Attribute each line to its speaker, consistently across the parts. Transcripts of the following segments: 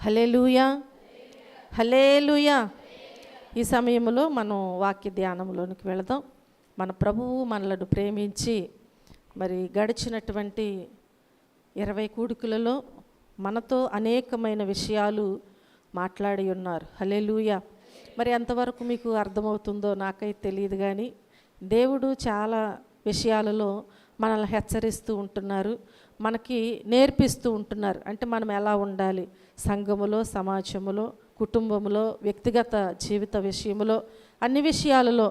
Speaker 1: హల్లెలూయా, హల్లెలూయా. ఈ సమయంలో మనం వాక్య ధ్యానంలోనికి వెళదాం. మన ప్రభువు మనలను ప్రేమించి మరి గడిచినటువంటి 20 కూడికలలో మనతో అనేకమైన విషయాలు మాట్లాడి ఉన్నారు. హల్లెలూయా. మరి ఎంతవరకు మీకు అర్థమవుతుందో నాకైతే తెలియదు, కానీ దేవుడు చాలా విషయాలలో మనల్ని హెచ్చరిస్తూ ఉంటున్నారు, మనకి నేర్పిస్తూ ఉంటున్నారు. అంటే మనం ఎలా ఉండాలి సంఘములో, సమాజములో, కుటుంబంలో, వ్యక్తిగత జీవిత విషయంలో, అన్ని విషయాలలో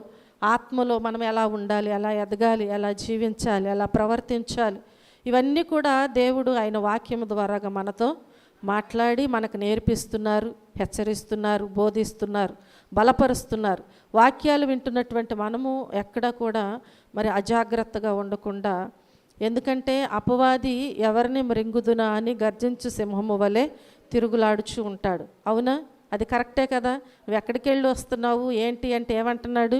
Speaker 1: ఆత్మలో మనం ఎలా ఉండాలి, ఎలా ఎదగాలి, ఎలా జీవించాలి, ఎలా ప్రవర్తించాలి, ఇవన్నీ కూడా దేవుడు ఆయన వాక్యం ద్వారాగా మనతో మాట్లాడి మనకు నేర్పిస్తున్నారు, హెచ్చరిస్తున్నారు, బోధిస్తున్నారు, బలపరుస్తున్నారు. వాక్యాలు వింటున్నటువంటి మనము ఎక్కడ కూడా మరి అజాగ్రత్తగా ఉండకుండా, ఎందుకంటే అపవాది ఎవరిని మృంగుదునా అని గర్జించు సింహము వలె తిరుగులాడుచూ ఉంటాడు. అవునా? అది కరెక్టే కదా. నువ్వు ఎక్కడికి వెళ్ళి వస్తున్నావు ఏంటి అంటే ఏమంటున్నాడు?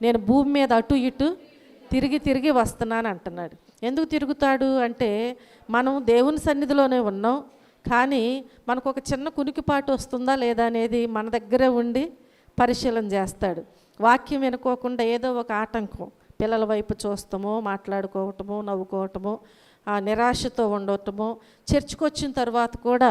Speaker 1: నేను భూమి మీద అటు ఇటు తిరిగి తిరిగి వస్తున్నాను అంటున్నాడు. ఎందుకు తిరుగుతాడు అంటే మనం దేవుని సన్నిధిలోనే ఉన్నాం, కానీ మనకు ఒక చిన్న కునికిపాటు వస్తుందా లేదా అనేది మన దగ్గరే ఉండి పరిశీలన చేస్తాడు. వాక్యం వినుకోకుండా ఏదో ఒక ఆటంకం, పిల్లల వైపు చూస్తామో, మాట్లాడుకోవటమో, నవ్వుకోవటమో, నిరాశతో ఉండటమో, చర్చికి వచ్చిన తర్వాత కూడా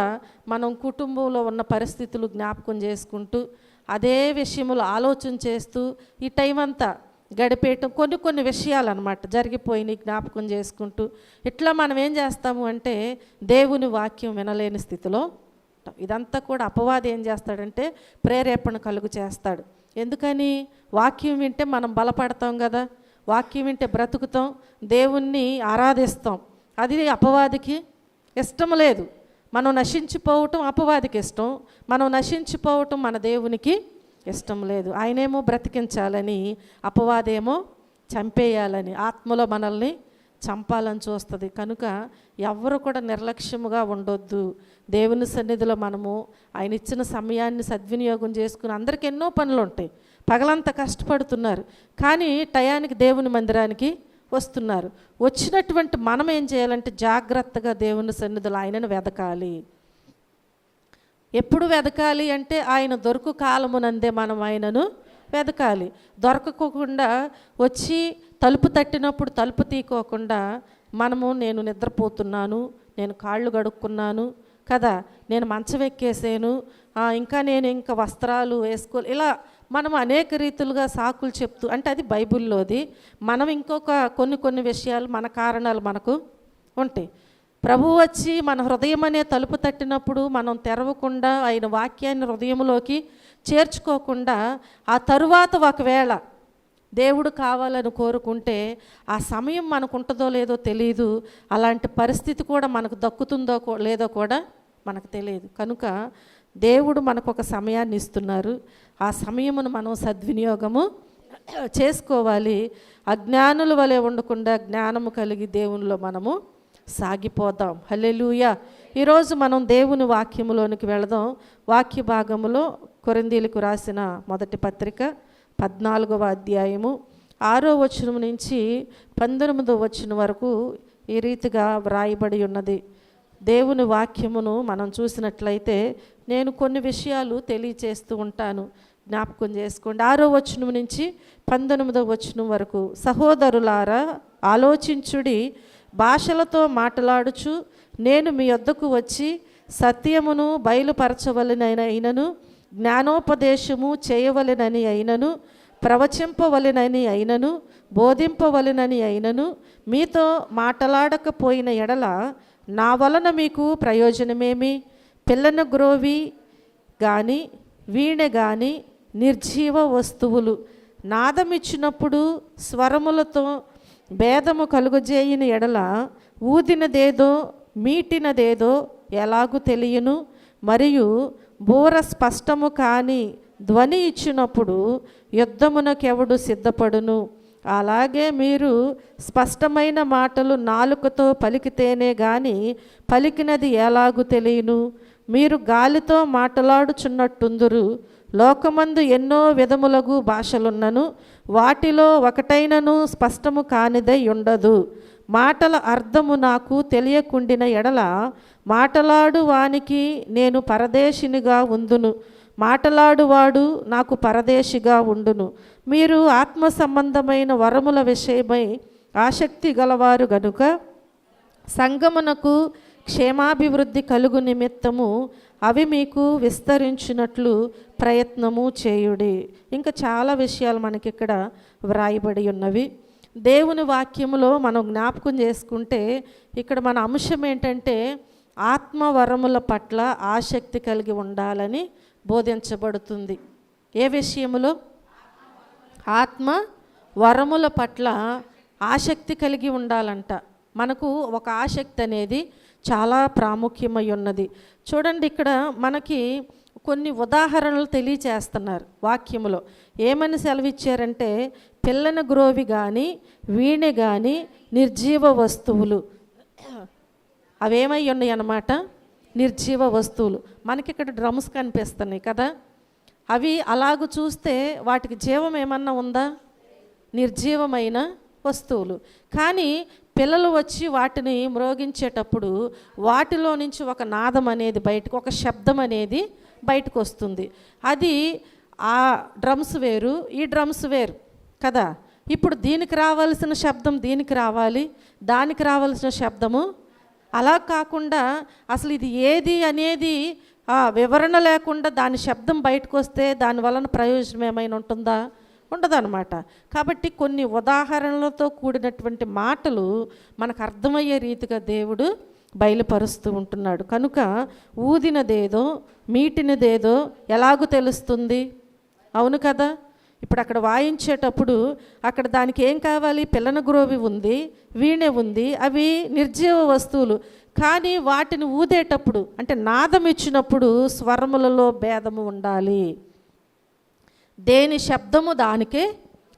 Speaker 1: మనం కుటుంబంలో ఉన్న పరిస్థితులు జ్ఞాపకం చేసుకుంటూ అదే విషయంలో ఆలోచన చేస్తూ ఈ టైం అంతా గడిపేయటం, కొన్ని విషయాలు అన్నమాట జరిగిపోయినాయి జ్ఞాపకం చేసుకుంటూ, ఇట్లా మనం ఏం చేస్తాము అంటే దేవుని వాక్యం వినలేని స్థితిలో. ఇదంతా కూడా అపవాది ఏం చేస్తాడంటే ప్రేరేపణ కలుగు చేస్తాడు. ఎందుకని? వాక్యం వింటే మనం బలపడతాం కదా, వాక్యం వింటే బ్రతుకుతాం, దేవుణ్ణి ఆరాధిస్తాం. అది అపవాదికి ఇష్టం లేదు. మనం నశించిపోవటం అపవాదికి ఇష్టం, మనం నశించిపోవటం మన దేవునికి ఇష్టం లేదు. ఆయనేమో బ్రతికించాలని, అపవాదేమో చంపేయాలని, ఆత్మలో మనల్ని చంపాలని చూస్తుంది. కనుక ఎవరు కూడా నిర్లక్ష్యముగా ఉండొద్దు. దేవుని సన్నిధిలో మనము ఆయన ఇచ్చిన సమయాన్ని సద్వినియోగం చేసుకుని, అందరికీ ఎన్నో పనులు ఉంటాయి, పగలంతా కష్టపడుతున్నారు, కానీ టయానికి దేవుని మందిరానికి వస్తున్నారు. వచ్చినటువంటి మనం ఏం చేయాలంటే జాగ్రత్తగా దేవుని సన్నిధిలో ఆయనను వెదకాలి. ఎప్పుడు వెదకాలి అంటే ఆయన దొరుకు కాలమునందే మనం ఆయనను వెదకాలి. దొరకకుండా వచ్చి తలుపు తట్టినప్పుడు తలుపు తీకోకుండా మనము నేను నిద్రపోతున్నాను, నేను కాళ్ళు కడుక్కున్నాను కదా, నేను మంచం ఎక్కేసాను, ఇంకా వస్త్రాలు వేసుకోవాలి, ఇలా మనం అనేక రీతులుగా సాకులు చెప్తూ, అంటే అది బైబిల్లోది. మనం ఇంకొక కొన్ని విషయాలు, మన కారణాలు మనకు ఉంటాయి. ప్రభువు వచ్చి మన హృదయం అనే తలుపు తట్టినప్పుడు మనం తెరవకుండా ఆయన వాక్యాన్ని హృదయంలోకి చేర్చుకోకుండా, ఆ తరువాత ఒకవేళ దేవుడు కావాలని కోరుకుంటే ఆ సమయం మనకు ఉంటుందో లేదో తెలియదు, అలాంటి పరిస్థితి కూడా మనకు దక్కుతుందో లేదో కూడా మనకు తెలియదు. కనుక దేవుడు మనకు ఒక సమయాన్ని ఇస్తున్నారు, ఆ సమయమును మనం సద్వినియోగము చేసుకోవాలి. అజ్ఞానుల వలె ఉండకుండా జ్ఞానము కలిగి దేవునిలో మనము సాగిపోదాం. హల్లెలూయా. ఈరోజు మనం దేవుని వాక్యములోనికి వెళదాం. వాక్య భాగములో కొరింథీయులకు రాసిన మొదటి పత్రిక 14వ అధ్యాయము 6వ వచనం నుంచి 19వ వచనం వరకు ఈ రీతిగా వ్రాయబడి ఉన్నది. దేవుని వాక్యమును మనం చూసినట్లయితే నేను కొన్ని విషయాలు తెలియచేస్తూ ఉంటాను, జ్ఞాపకం చేసుకోండి. 6వ వచనం నుంచి 19వ వచనం వరకు. సహోదరులారా ఆలోచించుడి, భాషలతో మాట్లాడుచు నేను మీ యొద్దకు వచ్చి సత్యమును బయలుపరచవలెనైనను, జ్ఞానోపదేశము చేయవలెనని అయినను, ప్రవచింపవలెనని అయినను, బోధింపవలెనని అయినను మీతో మాట్లాడకపోయిన ఎడల నా వలన మీకు ప్రయోజనమేమి? పిల్లను గ్రోవి కానీ వీణె కానీ నిర్జీవ వస్తువులు నాదమిచ్చినప్పుడు స్వరములతో భేదము కలుగజేయని ఎడల ఊదినదేదో మీటినదేదో ఎలాగూ తెలియను? మరియు బూర స్పష్టము కాని ధ్వని ఇచ్చినప్పుడు యుద్ధమునకెవడు సిద్ధపడును? అలాగే మీరు స్పష్టమైన మాటలు నాలుకతో పలికితేనే గాని పలికినది ఎలాగూ తెలియను? మీరు గాలితో మాట్లాడుచున్నట్టుందురు. లోకమందు ఎన్నో విధములగు భాషలున్నను, వాటిలో ఒకటైనను స్పష్టము కానిదై ఉండదు. మాటల అర్థము నాకు తెలియకుండిన ఎడల మాటలాడు వానికి నేను పరదేశినిగా ఉందును, మాటలాడువాడు నాకు పరదేశిగా ఉండును. మీరు ఆత్మ సంబంధమైన వరముల విషయమై ఆసక్తి గలవారు గనుక సంగమునకు క్షేమాభివృద్ధి కలుగు నిమిత్తము అవి మీకు విస్తరించినట్లు ప్రయత్నము చేయుడి. ఇంకా చాలా విషయాలు మనకి ఇక్కడ వ్రాయబడి ఉన్నవి. దేవుని వాక్యములో మనం జ్ఞాపకం చేసుకుంటే ఇక్కడ మన అంశం ఏంటంటే ఆత్మవరముల పట్ల ఆసక్తి కలిగి ఉండాలని బోధించబడుతుంది. ఏ విషయములో? ఆత్మ వరముల పట్ల ఆసక్తి కలిగి ఉండాలంట. మనకు ఒక ఆసక్తి అనేది చాలా ప్రాముఖ్యమై ఉన్నది. చూడండి, ఇక్కడ మనకి కొన్ని ఉదాహరణలు తెలియచేస్తున్నారు వాక్యములో. ఏమని సెలవిచ్చారంటే పిల్లన గ్రోవి కానీ వీణె కానీ నిర్జీవ వస్తువులు, అవేమై ఉన్నాయి అన్నమాట, నిర్జీవ వస్తువులు. మనకి ఇక్కడ డ్రమ్స్ కనిపిస్తున్నాయి కదా, అవి అలాగూ చూస్తే వాటికి జీవం ఏమన్నా ఉందా? నిర్జీవమైన వస్తువులు. కానీ పిల్లలు వచ్చి వాటిని మ్రోగించేటప్పుడు వాటిలో నుంచి ఒక నాదం అనేది బయటకు, ఒక శబ్దం అనేది బయటకు వస్తుంది. అది ఆ డ్రమ్స్ వేరు, ఈ డ్రమ్స్ వేరు కదా. ఇప్పుడు దీనికి రావాల్సిన శబ్దం దీనికి రావాలి, దానికి రావాల్సిన శబ్దము అలా కాకుండా అసలు ఇది ఏది అనేది వివరణ లేకుండా దాని శబ్దం బయటకు వస్తే దాని వలన ప్రయోజనం ఏమైనా ఉంటుందా? ఉండదన్నమాట. కాబట్టి కొన్ని ఉదాహరణలతో కూడినటువంటి మాటలు మనకు అర్థమయ్యే రీతిగా దేవుడు బయలుపరుస్తూ ఉంటున్నాడు. కనుక ఊదినదేదో మీటినదేదో ఎలాగూ తెలుస్తుంది? అవును కదా. ఇప్పుడు అక్కడ వాయించేటప్పుడు అక్కడ దానికి ఏం కావాలి? పిల్లన గ్రోవి ఉంది, వీణె ఉంది, అవి నిర్జీవ వస్తువులు. కానీ వాటిని ఊదేటప్పుడు అంటే నాదం ఇచ్చినప్పుడు స్వరములలో భేదము ఉండాలి, దేని శబ్దము దానికే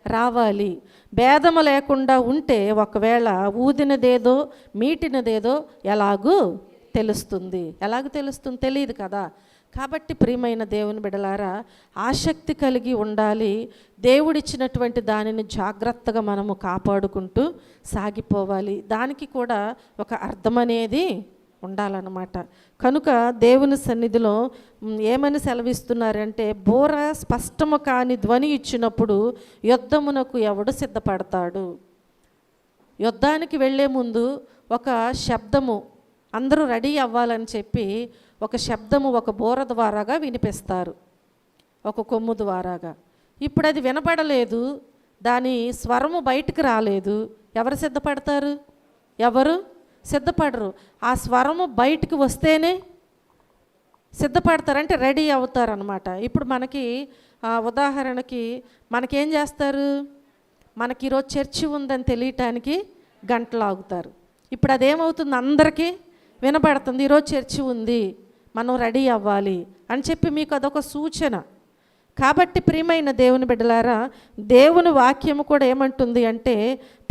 Speaker 1: రావాలి. భేదము లేకుండా ఉంటే ఒకవేళ ఊదినదేదో మీటినదేదో ఎలాగూ తెలుస్తుంది? తెలియదు కదా. కాబట్టి ప్రియమైన దేవుని బిడ్డలారా, ఆసక్తి కలిగి ఉండాలి. దేవుడిచ్చినటువంటి దానిని జాగ్రత్తగా మనము కాపాడుకుంటూ సాగిపోవాలి. దానికి కూడా ఒక అర్థం అనేది ఉండాలన్నమాట. కనుక దేవుని సన్నిధిలో ఏమని సెలవిస్తున్నారంటే బోర స్పష్టము కాని ధ్వని ఇచ్చినప్పుడు యుద్ధమునకు ఎవడు సిద్ధపడతాడు? యుద్ధానికి వెళ్ళే ముందు ఒక శబ్దము, అందరూ రెడీ అవ్వాలని చెప్పి ఒక శబ్దము ఒక బోర ద్వారాగా వినిపిస్తారు, ఒక కొమ్ము ద్వారాగా. ఇప్పుడు అది వినపడలేదు, దాని స్వరము బయటకు రాలేదు. ఎవరు సిద్ధపడతారు? ఎవరు సిద్ధపడరు. ఆ స్వరము బయటికి వస్తేనే సిద్ధపడతారంటే రెడీ అవుతారనమాట. ఇప్పుడు మనకి ఉదాహరణకి మనకేం చేస్తారు? మనకి ఈరోజు చర్చి ఉందని తెలియటానికి గంటలు ఆగుతారు. ఇప్పుడు అదేమవుతుంది? అందరికీ వినపడుతుంది, ఈరోజు చర్చి ఉంది, మనం రెడీ అవ్వాలి అని చెప్పి మీకు అదొక సూచన. కాబట్టి ప్రియమైన దేవుని బిడ్డలారా, దేవుని వాక్యము కూడా ఏమంటుంది అంటే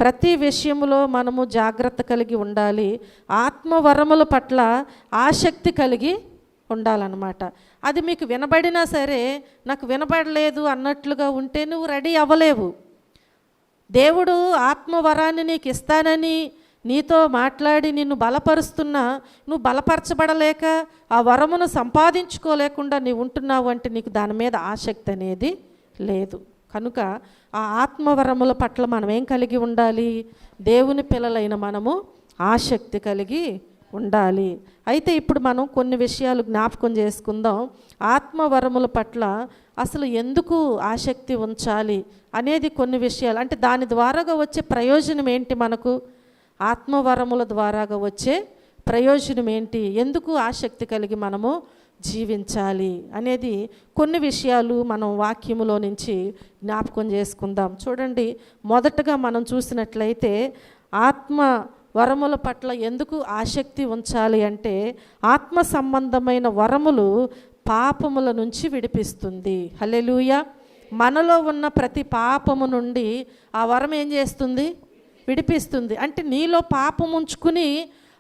Speaker 1: ప్రతి విషయంలో మనము జాగ్రత్త కలిగి ఉండాలి, ఆత్మవరముల పట్ల ఆసక్తి కలిగి ఉండాలన్నమాట. అది మీకు వినబడినా సరే నాకు వినబడలేదు అన్నట్లుగా ఉంటే నువ్వు రెడీ అవ్వలేవు. దేవుడు ఆత్మవరాన్ని నీకు ఇస్తానని నీతో మాట్లాడి నిన్ను బలపరుస్తున్నా నువ్వు బలపరచబడలేక ఆ వరమును సంపాదించుకోలేకుండా నీవు ఉంటున్నావు అంటే నీకు దాని మీద ఆసక్తి అనేది లేదు. కనుక ఆ ఆత్మవరముల పట్ల మనం ఏం కలిగి ఉండాలి? దేవుని పిల్లలైన మనము ఆసక్తి కలిగి ఉండాలి. అయితే ఇప్పుడు మనం కొన్ని విషయాలు జ్ఞాపకం చేసుకుందాం. ఆత్మవరముల పట్ల అసలు ఎందుకు ఆసక్తి ఉంచాలి అనేది కొన్ని విషయాలు, అంటే దాని ద్వారాగా వచ్చే ప్రయోజనం ఏంటి? మనకు ఆత్మవరముల ద్వారాగా వచ్చే ప్రయోజనం ఏంటి? ఎందుకు ఆసక్తి కలిగి మనము జీవించాలి అనేది కొన్ని విషయాలు మనం వాక్యములో నుంచి జ్ఞాపకం చేసుకుందాం. చూడండి, మొదటగా మనం చూసినట్లయితే ఆత్మ వరముల పట్ల ఎందుకు ఆసక్తి ఉంచాలి అంటే ఆత్మ సంబంధమైన వరములు పాపముల నుంచి విడిపిస్తుంది. హల్లెలూయా. మనలో ఉన్న ప్రతి పాపము నుండి ఆ వరం ఏం చేస్తుంది? విడిపిస్తుంది. అంటే నీలో పాపం ఉంచుకుని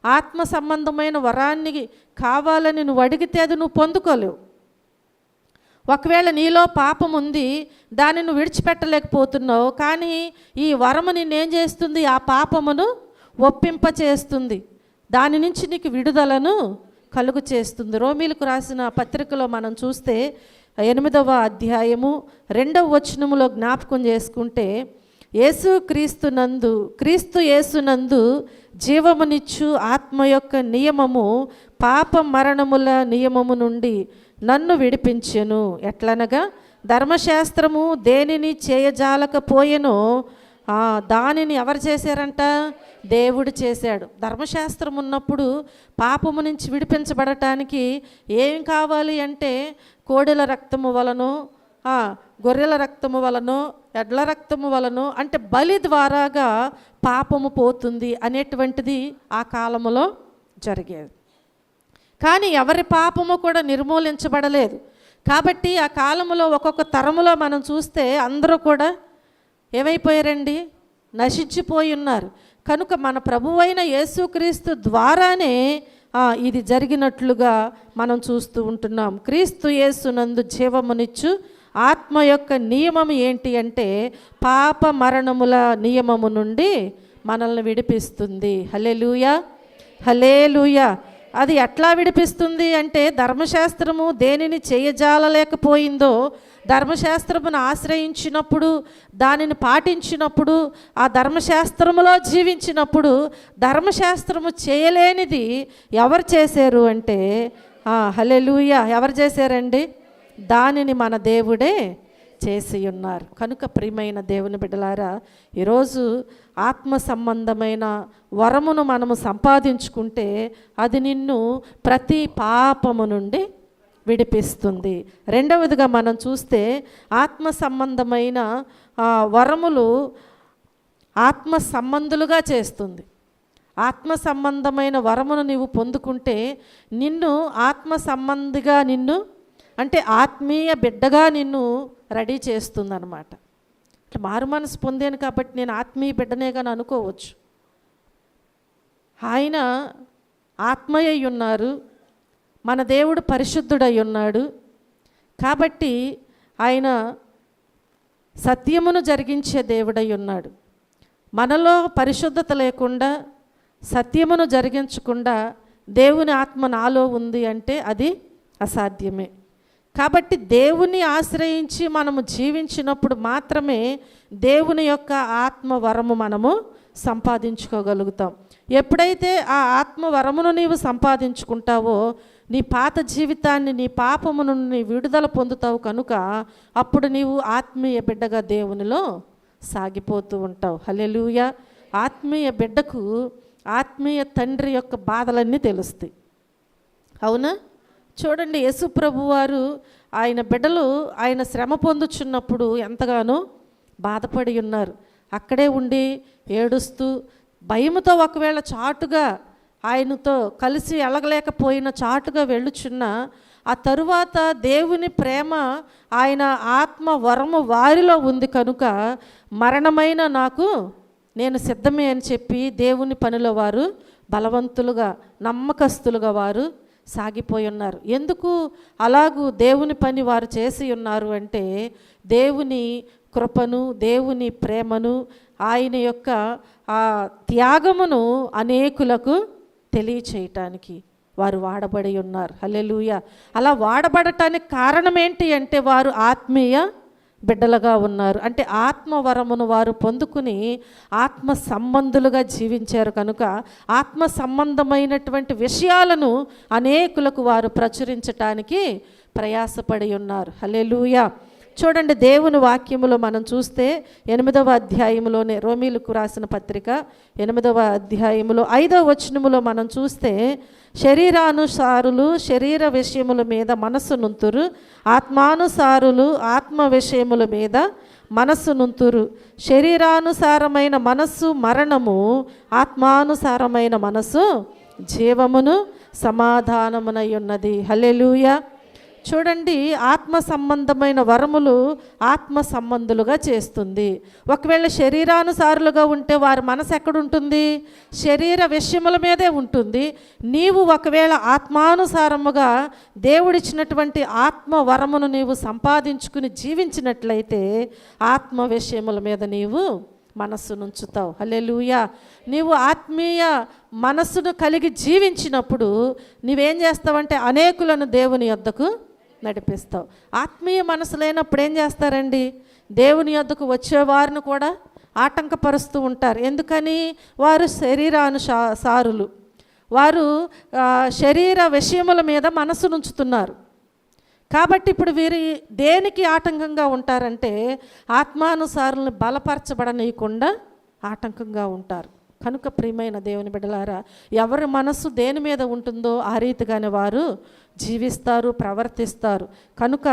Speaker 1: ఆత్మ సంబంధమైన వరాన్ని కావాలని నువ్వు అడిగితే అది నువ్వు పొందుకోలేవు. ఒకవేళ నీలో పాపం ఉంది, దాన్ని నువ్వు విడిచిపెట్టలేకపోతున్నావు, కానీ ఈ వరము నిన్నేం చేస్తుంది? ఆ పాపమును ఒప్పింపచేస్తుంది, దాని నుంచి నీకు విడుదలను కలుగు చేస్తుంది. రోమీలకు రాసిన పత్రికలో మనం చూస్తే 8వ అధ్యాయము 2వ వచనములో జ్ఞాపకం చేసుకుంటే, క్రీస్తు యేసునందు జీవమునిచ్చు ఆత్మ యొక్క నియమము పాప మరణముల నియమము నుండి నన్ను విడిపించెను. ఎట్లనగా ధర్మశాస్త్రము దేనిని చేయజాలకపోయెనో దానిని ఎవరు చేశారంట? దేవుడు చేశాడు. ధర్మశాస్త్రం ఉన్నప్పుడు పాపము నుంచి విడిపించబడటానికి ఏం కావాలి అంటే కోడెల రక్తము వలనో గొర్రెల రక్తము వలనో ఎడ్ల రక్తము వలనో, అంటే బలి ద్వారాగా పాపము పోతుంది అనేటువంటిది ఆ కాలములో జరిగేది. కానీ ఎవరి పాపము కూడా నిర్మూలించబడలేదు. కాబట్టి ఆ కాలంలో ఒక్కొక్క తరములో మనం చూస్తే అందరూ కూడా ఏమైపోయారండి? నశించిపోయి ఉన్నారు. కనుక మన ప్రభువైన యేసుక్రీస్తు ద్వారానే ఇది జరిగినట్లుగా మనం చూస్తూ ఉంటున్నాం. క్రీస్తు యేసునందు జీవమునిచ్చు ఆత్మ యొక్క నియమం ఏంటి అంటే పాప మరణముల నియమము నుండి మనల్ని విడిపిస్తుంది. హల్లెలూయా, హల్లెలూయా. అది ఎట్లా విడిపిస్తుంది అంటే ధర్మశాస్త్రము దేనిని చేయజాలలేకపోయిందో, ధర్మశాస్త్రమును ఆశ్రయించినప్పుడు, దానిని పాటించినప్పుడు, ఆ ధర్మశాస్త్రములో జీవించినప్పుడు, ధర్మశాస్త్రము చేయలేనిది ఎవరు చేశారు అంటే హల్లెలూయా, ఎవరు చేశారండి? దానిని మన దేవుడే చేసి ఉన్నారు. కనుక ప్రియమైన దేవుని బిడ్డలారా, ఈరోజు ఆత్మ సంబంధమైన వరమును మనము సంపాదించుకుంటే అది నిన్ను ప్రతి పాపము నుండి విడిపిస్తుంది. రెండవదిగా మనం చూస్తే ఆత్మ సంబంధమైన వరములు ఆత్మ సంబంధులుగా చేస్తుంది. ఆత్మ సంబంధమైన వరమును నీవు పొందుకుంటే నిన్ను ఆత్మ సంబంధిగా అంటే ఆత్మీయ బిడ్డగా నిన్ను రెడీ చేస్తుందన్నమాట. ఇట్లా మారు మనసు పొందాను కాబట్టి నేను ఆత్మీయ బిడ్డనే కానీ అనుకోవచ్చు. ఆయన ఆత్మయ్య ఉన్నారు, మన దేవుడు పరిశుద్ధుడై ఉన్నాడు. కాబట్టి ఆయన సత్యమును జరిగించే దేవుడై ఉన్నాడు. మనలో పరిశుద్ధత లేకుండా, సత్యమును జరిగించకుండా దేవుని ఆత్మ నాలో ఉంది అంటే అది అసాధ్యమే. కాబట్టి దేవుని ఆశ్రయించి మనము జీవించినప్పుడు మాత్రమే దేవుని యొక్క ఆత్మ వరము మనము సంపాదించుకోగలుగుతాం. ఎప్పుడైతే ఆ ఆత్మ వరమును నీవు సంపాదించుకుంటావో నీ పాత జీవితాన్ని, నీ పాపము నుండి విడుదల పొందుతావు. కనుక అప్పుడు నీవు ఆత్మీయ బిడ్డగా దేవునిలో సాగిపోతూ ఉంటావు. హల్లెలూయా. ఆత్మీయ బిడ్డకు ఆత్మీయ తండ్రి యొక్క బాధలన్నీ తెలుస్తాయి. అవునా? చూడండి, యేసు ప్రభు వారు ఆయన బిడ్డలు ఆయన శ్రమ పొందుచున్నప్పుడు ఎంతగానో బాధపడి ఉన్నారు. అక్కడే ఉండి ఏడుస్తూ భయముతో ఒకవేళ చాటుగా ఆయనతో కలిసి వెళ్ళలేకపోయిన చాటుగా వెళ్ళుచున్న ఆ తరువాత దేవుని ప్రేమ, ఆయన ఆత్మ వరము వారిలో ఉంది కనుక మరణమైన నాకు నేను సిద్ధమే అని చెప్పి దేవుని పనిలో వారు బలవంతులుగా, నమ్మకస్తులుగా వారు సాగిపోయి ఉన్నారు. ఎందుకు అలాగూ దేవుని పని వారు చేసి ఉన్నారు అంటే దేవుని కృపను, దేవుని ప్రేమను, ఆయన యొక్క ఆ త్యాగమును అనేకులకు తెలియచేయటానికి వారు వాడబడి ఉన్నారు. హల్లెలూయా. అలా వాడబడటానికి కారణం ఏంటి అంటే వారు ఆత్మీయ బిడ్డలుగా ఉన్నారు. అంటే ఆత్మవరమును వారు పొందుకుని ఆత్మ సంబంధులుగా జీవించారు కనుక ఆత్మ సంబంధమైనటువంటి విషయాలను అనేకులకు వారు ప్రచురించటానికి ప్రయాసపడి ఉన్నారు. హల్లెలూయా. చూడండి, దేవుని వాక్యములో మనం చూస్తే 8వ అధ్యాయములోనే, రోమీలకు రాసిన పత్రిక 8వ అధ్యాయములో 5వ వచనములో మనం చూస్తే, శరీరానుసారులు శరీర విషయముల మీద మనస్సు నుంతురు, ఆత్మానుసారులు ఆత్మ విషయముల మీద మనస్సు నుంతురు. శరీరానుసారమైన మనస్సు మరణము, ఆత్మానుసారమైన మనస్సు జీవమును సమాధానమునై ఉన్నది. హల్లెలూయా. చూడండి, ఆత్మ సంబంధమైన వరములు ఆత్మ సంబంధులుగా చేస్తుంది. ఒకవేళ శరీరానుసారులుగా ఉంటే వారి మనసు ఎక్కడుంటుంది? శరీర విషయముల మీదే ఉంటుంది. నీవు ఒకవేళ ఆత్మానుసారముగా దేవుడిచ్చినటువంటి ఆత్మ వరమును నీవు సంపాదించుకుని జీవించినట్లయితే ఆత్మ విషయముల మీద నీవు మనస్సునుంచుతావు. హల్లెలూయా. నీవు ఆత్మీయ మనస్సును కలిగి జీవించినప్పుడు నీవేం చేస్తావంటే అనేకులను దేవుని యొద్దకు నడిపిస్తావు. ఆత్మీయ మనసు లేనప్పుడు ఏం చేస్తారండి? దేవుని యొద్దకు వచ్చేవారిని కూడా ఆటంకపరుస్తూ ఉంటారు. ఎందుకని? వారు శరీరానుసారులు, వారు శరీర విషయముల మీద మనసునుంచుతున్నారు. కాబట్టి ఇప్పుడు వీరు దేనికి ఆటంకంగా ఉంటారంటే ఆత్మానుసారులను బలపరచబడనీయకుండా ఆటంకంగా ఉంటారు. కనుక ప్రియమైన దేవుని బిడ్డలారా, ఎవరి మనస్సు దేని మీద ఉంటుందో ఆ రీతిగానే వారు జీవిస్తారు, ప్రవర్తిస్తారు. కనుక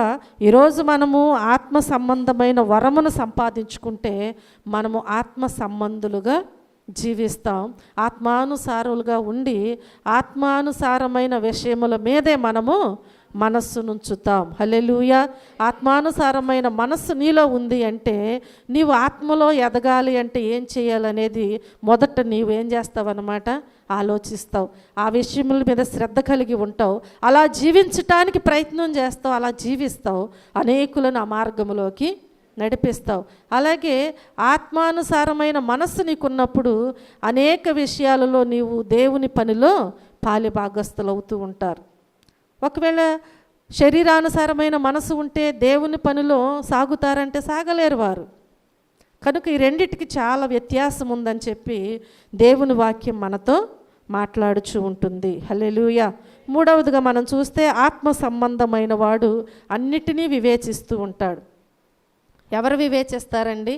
Speaker 1: ఈరోజు మనము ఆత్మ సంబంధమైన వరమును సంపాదించుకుంటే మనము ఆత్మ సంబంధులుగా జీవిస్తాం. ఆత్మానుసారులుగా ఉండి ఆత్మానుసారమైన విషయముల మీదే మనము మనస్సునుంచుతాం. హల్లెలూయా. ఆత్మానుసారమైన మనస్సు నీలో ఉంది అంటే నీవు ఆత్మలో ఎదగాలి అంటే ఏం చేయాలనేది మొదట నీవు ఏం చేస్తావన్నమాట, ఆలోచిస్తావు. ఆ విషయముల మీద శ్రద్ధ కలిగి ఉంటావు. అలా జీవించటానికి ప్రయత్నం చేస్తావు, అలా జీవిస్తావు, అనేకులను ఆ మార్గంలోకి నడిపిస్తావు. అలాగే ఆత్మానుసారమైన మనస్సు నీకున్నప్పుడు అనేక విషయాలలో నీవు దేవుని పనిలో పాలిభాగస్తులు అవుతూ ఉంటారు. ఒకవేళ శరీరానుసారమైన మనసు ఉంటే దేవుని పనిలో సాగుతారంటే సాగలేరు వారు. కనుక ఈ రెండిటికి చాలా వ్యత్యాసం ఉందని చెప్పి దేవుని వాక్యం మనతో మాట్లాడుచూ ఉంటుంది. హల్లెలూయా. మూడవదిగా మనం చూస్తే ఆత్మ సంబంధమైన వాడు అన్నిటినీ వివేచిస్తూ ఉంటాడు. ఎవరు వివేచిస్తారండి?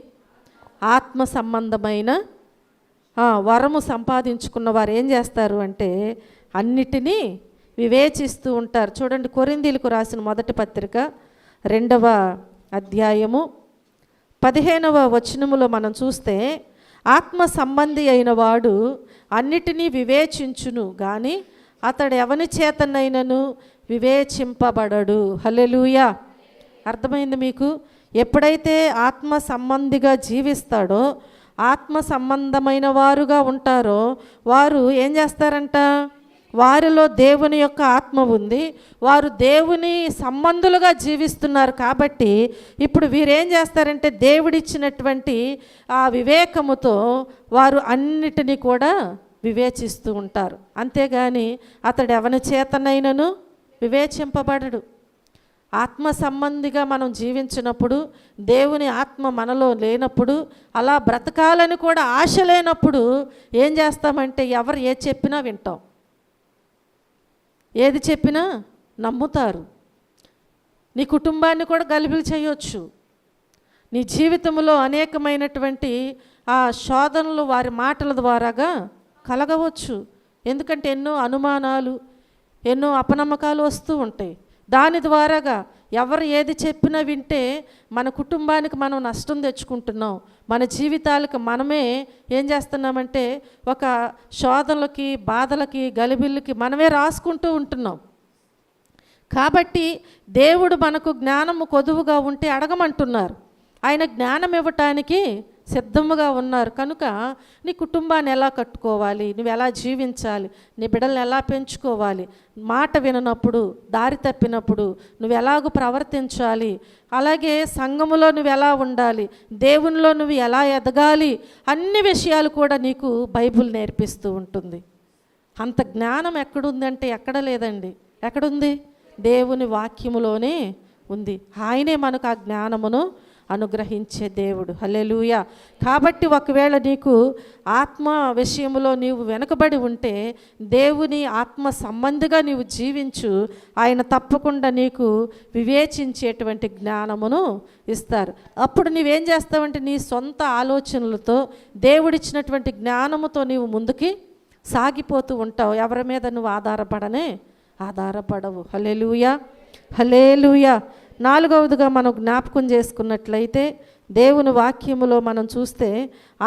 Speaker 1: ఆత్మ సంబంధమైన వరము సంపాదించుకున్న వారు ఏం చేస్తారు అంటే అన్నిటినీ వివేచిస్తూ ఉంటారు. చూడండి, కొరింథీయులకు రాసిన మొదటి పత్రిక 2వ అధ్యాయము 15వ వచనములో మనం చూస్తే ఆత్మ సంబంధి అయిన వాడు అన్నిటినీ వివేచించును గాని అతడు ఎవని చేతనైనను వివేచింపబడడు. హల్లెలూయా. అర్థమైంది మీకు? ఎప్పుడైతే ఆత్మ సంబంధిగా జీవిస్తాడో, ఆత్మ సంబంధమైన వారుగా ఉంటారో వారు ఏం చేస్తారంట, వారిలో దేవుని యొక్క ఆత్మ ఉంది, వారు దేవుని సంబంధులుగా జీవిస్తున్నారు. కాబట్టి ఇప్పుడు వీరేం చేస్తారంటే దేవుడిచ్చినటువంటి ఆ వివేకముతో వారు అన్నిటినీ కూడా వివేచిస్తూ ఉంటారు. అంతేగాని అతడు ఎవని చేతనైనను వివేచింపబడడు. ఆత్మ సంబంధిగా మనం జీవించినప్పుడు, దేవుని ఆత్మ మనలో లేనప్పుడు, అలా బ్రతకాలని కూడా ఆశ లేనప్పుడు ఏం చేస్తామంటే ఎవరు ఏది చెప్పినా వింటాం, ఏది చెప్పినా నమ్ముతారు. నీ కుటుంబాన్ని కూడా గలిబిలి చేయొచ్చు. నీ జీవితంలో అనేకమైనటువంటి ఆ శోధనలు వారి మాటల ద్వారాగా కలగవచ్చు. ఎందుకంటే ఎన్నో అనుమానాలు, ఎన్నో అపనమ్మకాలు వస్తూ ఉంటాయి. దాని ద్వారాగా ఎవరు ఏది చెప్పినా వింటే మన కుటుంబానికి మనం నష్టం తెచ్చుకుంటున్నాం. మన జీవితాలకు మనమే ఏం చేస్తున్నామంటే ఒక శోధనలకి, బాధలకి, గలిబిళ్ళకి మనమే రాసుకుంటూ ఉంటున్నాం. కాబట్టి దేవుడు మనకు జ్ఞానము కొదువుగా ఉంటే అడగమంటున్నారు. ఆయన జ్ఞానం ఇవ్వటానికి సిద్ధముగా ఉన్నారు. కనుక నీ కుటుంబాన్ని ఎలా కట్టుకోవాలి, నువ్వు ఎలా జీవించాలి, నీ బిడ్డలను ఎలా పెంచుకోవాలి, మాట విననప్పుడు, దారి తప్పినప్పుడు నువ్వు ఎలాగూ ప్రవర్తించాలి, అలాగే సంఘములో నువ్వు ఎలా ఉండాలి, దేవునిలో నువ్వు ఎలా ఎదగాలి, అన్ని విషయాలు కూడా నీకు బైబిల్ నేర్పిస్తూ ఉంటుంది. అంత జ్ఞానం ఎక్కడుందంటే ఎక్కడ లేదండి. ఎక్కడుంది? దేవుని వాక్యములోనే ఉంది. ఆయనే మనకు ఆ జ్ఞానమును అనుగ్రహించే దేవుడు. హల్లెలూయా. కాబట్టి ఒకవేళ నీకు ఆత్మ విషయంలో నీవు వెనుకబడి ఉంటే దేవుని ఆత్మ సంబంధిగా నీవు జీవించు, ఆయన తప్పకుండా నీకు వివేచించేటువంటి జ్ఞానమును ఇస్తారు. అప్పుడు నీవేం చేస్తావంటే నీ సొంత ఆలోచనలతో దేవుడిచ్చినటువంటి జ్ఞానముతో నీవు ముందుకి సాగిపోతూ ఉంటావు. ఎవరి మీద నువ్వు ఆధారపడవు. హల్లెలూయా. హల్లెలూయా. నాలుగవదిగా మనం జ్ఞాపకం చేసుకున్నట్లయితే దేవుని వాక్యములో మనం చూస్తే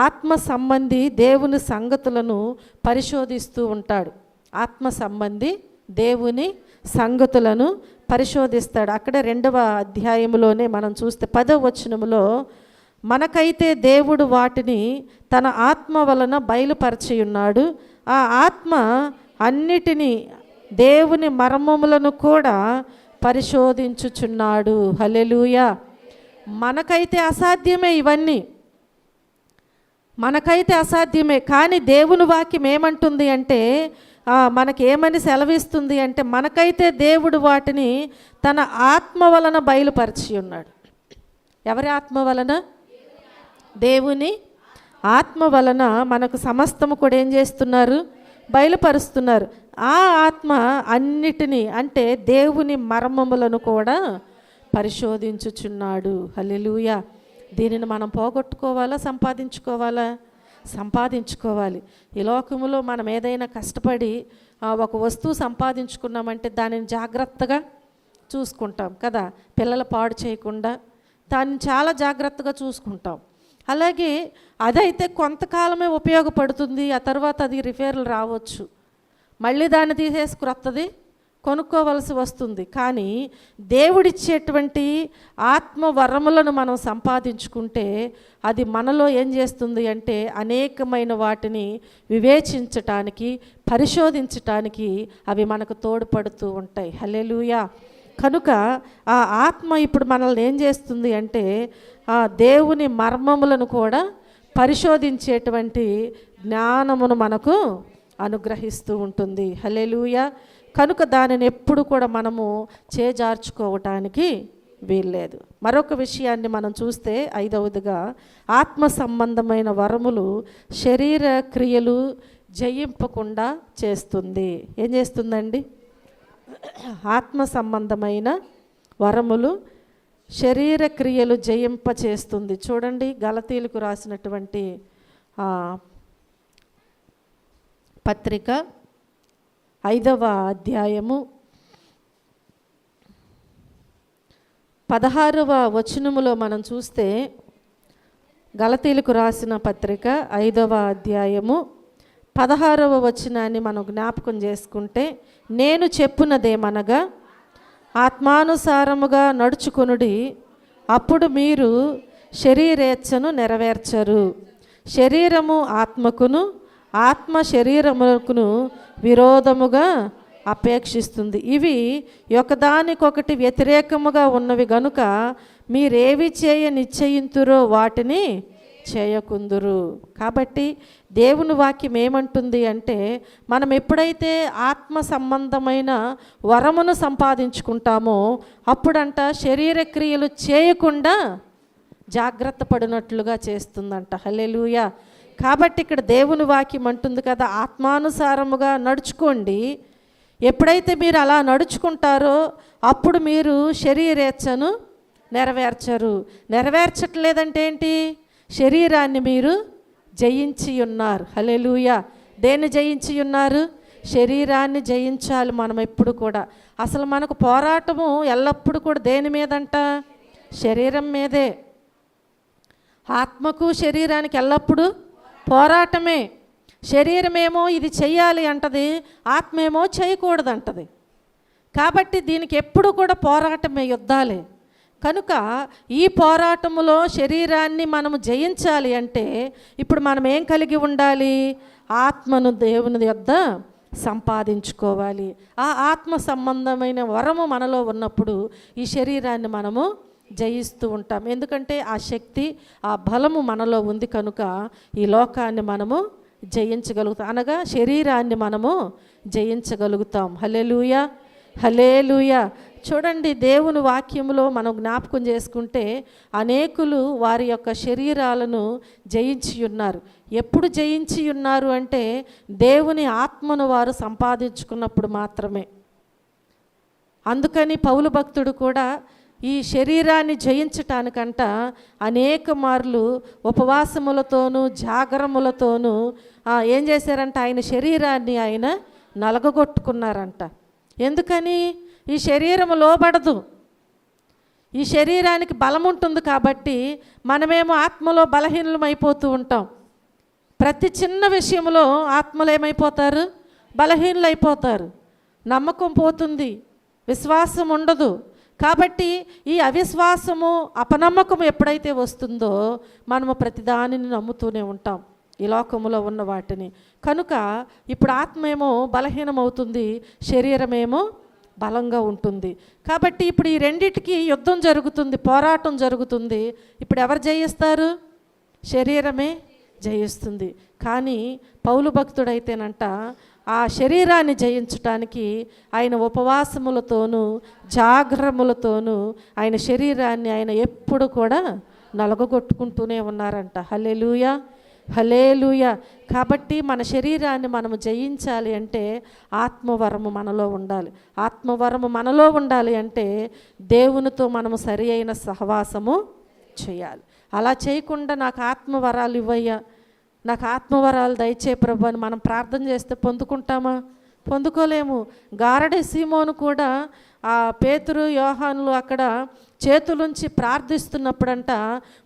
Speaker 1: ఆత్మ సంబంధి దేవుని సంగతులను పరిశోధిస్తూ ఉంటాడు. ఆత్మ సంబంధి దేవుని సంగతులను పరిశోధిస్తాడు. అక్కడే 2వ అధ్యాయములోనే మనం చూస్తే 10వ వచనములో మనకైతే దేవుడు వాటిని తన ఆత్మ వలన బయలుపరచియున్నాడు, ఆ ఆత్మ అన్నిటినీ దేవుని మర్మములను కూడా పరిశోధించుచున్నాడు. హల్లెలూయా. మనకైతే అసాధ్యమే ఇవన్నీ. మనకైతే అసాధ్యమే, కానీ దేవుని వాక్యం ఏమంటుంది అంటే మనకేమని సెలవిస్తుంది అంటే మనకైతే దేవుడు వాటిని తన ఆత్మ వలన బయలుపరిచి ఉన్నాడు. ఎవరి ఆత్మ వలన? దేవుని ఆత్మ వలన మనకు సమస్తము కూడా ఏం చేస్తున్నారు? బయలుపరుస్తున్నారు. ఆ ఆత్మ అన్నిటినీ అంటే దేవుని మర్మములను కూడా పరిశోధించుచున్నాడు. హల్లెలూయా. దీనిని మనం పోగొట్టుకోవాలా, సంపాదించుకోవాలా? సంపాదించుకోవాలి. ఈ లోకములో మనం ఏదైనా కష్టపడి ఒక వస్తువు సంపాదించుకున్నామంటే దానిని జాగ్రత్తగా చూసుకుంటాం కదా, పిల్లలు పాడు చేయకుండా దాన్ని చాలా జాగ్రత్తగా చూసుకుంటాం. అలాగే అదైతే కొంతకాలమే ఉపయోగపడుతుంది, ఆ తర్వాత అది రిపేర్లు రావచ్చు, మళ్ళీ దాన్ని తీసేసి క్రొత్తది కొనుక్కోవలసి వస్తుంది. కానీ దేవుడిచ్చేటువంటి ఆత్మ వరములను మనం సంపాదించుకుంటే అది మనలో ఏం చేస్తుంది అంటే అనేకమైన వాటిని వివేచించటానికి, పరిశోధించటానికి అవి మనకు తోడ్పడుతూ ఉంటాయి. హల్లెలూయా. కనుక ఆ ఆత్మ ఇప్పుడు మనల్ని ఏం చేస్తుంది అంటే దేవుని మర్మములను కూడా పరిశోధించేటువంటి జ్ఞానమును మనకు అనుగ్రహిస్తూ ఉంటుంది. హల్లెలూయా. కనుక దానిని ఎప్పుడు కూడా మనము చేజార్చుకోవటానికి వీల్లేదు. మరొక విషయాన్ని మనం చూస్తే 5వదిగా ఆత్మ సంబంధమైన వరములు శరీర క్రియలు జయింపకుండా చేస్తుంది. ఏం చేస్తుందండి? ఆత్మ సంబంధమైన వరములు శరీర క్రియలు జయింపచేస్తుంది. చూడండి, గలతీలకు రాసినటువంటి పత్రిక 5వ అధ్యాయము 16వ వచనములో మనం చూస్తే, గలతీలకు రాసిన పత్రిక 5వ అధ్యాయము 16వ వచనాన్ని మనం జ్ఞాపకం చేసుకుంటే, నేను చెప్పునదేమనగా ఆత్మానుసారముగా నడుచుకొనుడి, అప్పుడు మీరు శరీరేచ్ఛను నెరవేర్చరు. శరీరము ఆత్మకును, ఆత్మ శరీరమునకును విరోధముగా అపేక్షిస్తుంది. ఇవి ఒకదానికొకటి వ్యతిరేకముగా ఉన్నవి గనుక మీరేవి చేయ నిశ్చయింతురో వాటిని చేయకుందురు. కాబట్టి దేవుని వాక్యం ఏమంటుంది అంటే మనం ఎప్పుడైతే ఆత్మ సంబంధమైన వరమును సంపాదించుకుంటామో అప్పుడంట శరీర క్రియలు చేయకుండా జాగ్రత్త పడినట్లుగా చేస్తుందంట. హల్లెలూయా. కాబట్టి ఇక్కడ దేవుని వాక్యం అంటుంది కదా, ఆత్మానుసారముగా నడుచుకోండి. ఎప్పుడైతే మీరు అలా నడుచుకుంటారో అప్పుడు మీరు శరీరేచ్ఛను నెరవేర్చరు. నెరవేర్చట్లేదంటే ఏంటి? శరీరాన్ని మీరు జయించి ఉన్నారు. హల్లెలూయా. దేన్ని జయించి ఉన్నారు? శరీరాన్ని జయించాలి మనం ఎప్పుడు కూడా. అసలు మనకు పోరాటము ఎల్లప్పుడూ కూడా దేని మీదంట? శరీరం మీదే. ఆత్మకు శరీరానికి ఎల్లప్పుడూ పోరాటమే. శరీరమేమో ఇది చెయ్యాలి అంటది, ఆత్మేమో చేయకూడదు అంటది. కాబట్టి దీనికి ఎప్పుడు కూడా పోరాటమే, యుద్ధాలే. కనుక ఈ పోరాటములో శరీరాన్ని మనము జయించాలి అంటే ఇప్పుడు మనం ఏం కలిగి ఉండాలి? ఆత్మను దేవుని యొద్ద సంపాదించుకోవాలి. ఆ ఆత్మ సంబంధమైన వరము మనలో ఉన్నప్పుడు ఈ శరీరాన్ని మనము జయిస్తూ ఉంటాం. ఎందుకంటే ఆ శక్తి, ఆ బలము మనలో ఉంది కనుక ఈ లోకాన్ని మనము జయించగలుగుతాం, అనగా శరీరాన్ని మనము జయించగలుగుతాం. హల్లెలూయా. హల్లెలూయా. చూడండి, దేవుని వాక్యములో మనం జ్ఞాపకం చేసుకుంటే అనేకులు వారి యొక్క శరీరాలను జయించి ఉన్నారు. ఎప్పుడు జయించి ఉన్నారు అంటే దేవుని ఆత్మను వారు సంపాదించుకున్నప్పుడు మాత్రమే. అందుకని పౌలు భక్తుడు కూడా ఈ శరీరాన్ని జయించటానికంట అనేక మార్లు ఉపవాసములతోనూ జాగరములతోనూ ఏం చేశారంట? ఆయన శరీరాన్ని ఆయన నలగగొట్టుకున్నారంట. ఎందుకని? ఈ శరీరము లోబడదు. ఈ శరీరానికి బలం ఉంటుంది కాబట్టి మనమేమో ఆత్మలో బలహీనమైపోతూ ఉంటాం. ప్రతి చిన్న విషయంలో ఆత్మలు ఏమైపోతారు? బలహీనలైపోతారు. నమ్మకం పోతుంది, విశ్వాసం ఉండదు. కాబట్టి ఈ అవిశ్వాసము, అపనమ్మకం ఎప్పుడైతే వస్తుందో మనము ప్రతిదానిని నమ్ముతూనే ఉంటాం, ఈ లోకములో ఉన్న వాటిని. కనుక ఇప్పుడు ఆత్మేమో బలహీనమవుతుంది, శరీరమేమో బలంగా ఉంటుంది. కాబట్టి ఇప్పుడు ఈ రెండిటికి యుద్ధం జరుగుతుంది, పోరాటం జరుగుతుంది. ఇప్పుడు ఎవరు జయిస్తారు? శరీరమే జయిస్తుంది. కానీ పౌలు భక్తుడైతేనంట ఆ శరీరాన్ని జయించటానికి ఆయన ఉపవాసములతోనూ జాగ్రములతోనూ ఆయన శరీరాన్ని ఆయన ఎప్పుడు కూడా నలగొట్టుకుంటూనే ఉన్నారంట. హల్లెలూయా, హల్లెలూయా. కాబట్టి మన శరీరాన్ని మనము జయించాలి అంటే ఆత్మవరము మనలో ఉండాలి. ఆత్మవరము మనలో ఉండాలి అంటే దేవునితో మనము సరి అయిన సహవాసము చేయాలి. అలా చేయకుండా నాకు ఆత్మవరాలు ఇవ్వయ్యా, నాకు ఆత్మవరాలు దయచే ప్రభు అని మనం ప్రార్థన చేస్తే పొందుకుంటామా? పొందుకోలేము. గారడి సీమోను కూడా ఆ పేతురు యోహానులు అక్కడ చేతులుంచి ప్రార్థిస్తున్నప్పుడంట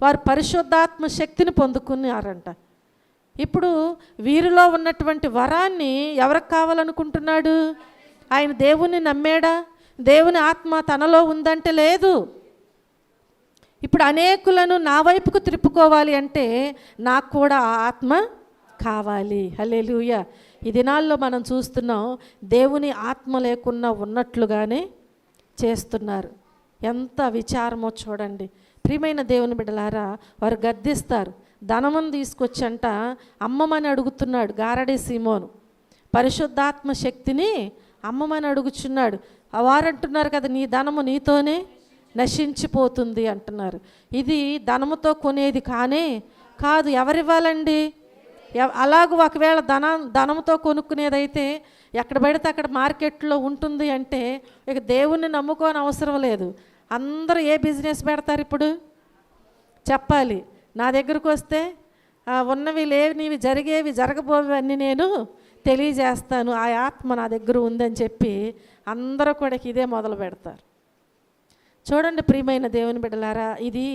Speaker 1: వారు పరిశుద్ధాత్మ శక్తిని పొందుకున్నారంట. ఇప్పుడు వీరిలో ఉన్నటువంటి వరాన్ని ఎవరికి కావాలనుకుంటున్నాడు? ఆయన దేవుని నమ్మాడా? దేవుని ఆత్మ తనలో ఉందంటే లేదు. ఇప్పుడు అనేకులను నా వైపుకు త్రిప్పుకోవాలి అంటే నాకు కూడా ఆ ఆత్మ కావాలి. హల్లెలూయా. ఈ దినాల్లో మనం చూస్తున్నాం, దేవుని ఆత్మ లేకున్నా ఉన్నట్లుగానే చేస్తున్నారు. ఎంత విచారమో చూడండి. ప్రియమైన దేవుని బిడ్డలారా, వారు గద్దిస్తారు. ధనమును తీసుకొచ్చంట అమ్మమని అడుగుతున్నాడు గారడి సీమోను. పరిశుద్ధాత్మ శక్తిని అమ్మమని అడుగుచున్నాడు. వారంటున్నారు కదా, నీ ధనము నీతోనే నశించిపోతుంది అంటున్నారు. ఇది ధనముతో కొనేది కానే కాదు. ఎవరివ్వాలండి? అలాగూ ఒకవేళ ధనముతో కొనుక్కునేదైతే ఎక్కడ పడితే అక్కడ మార్కెట్లో ఉంటుంది అంటే ఇక దేవుణ్ణి నమ్ముకోని అవసరం లేదు. అందరూ ఏ బిజినెస్ పెడతారు ఇప్పుడు? చెప్పాలి. నా దగ్గరకు వస్తే ఉన్నవి లేవి, నీవి జరిగేవి జరగబోవి అన్నీ నేను తెలియజేస్తాను, ఆ ఆత్మ నా దగ్గర ఉందని చెప్పి అందరూ కూడా ఇదే మొదలు పెడతారు. చూడండి ప్రియమైన దేవుని బిడ్డలారా, ఇది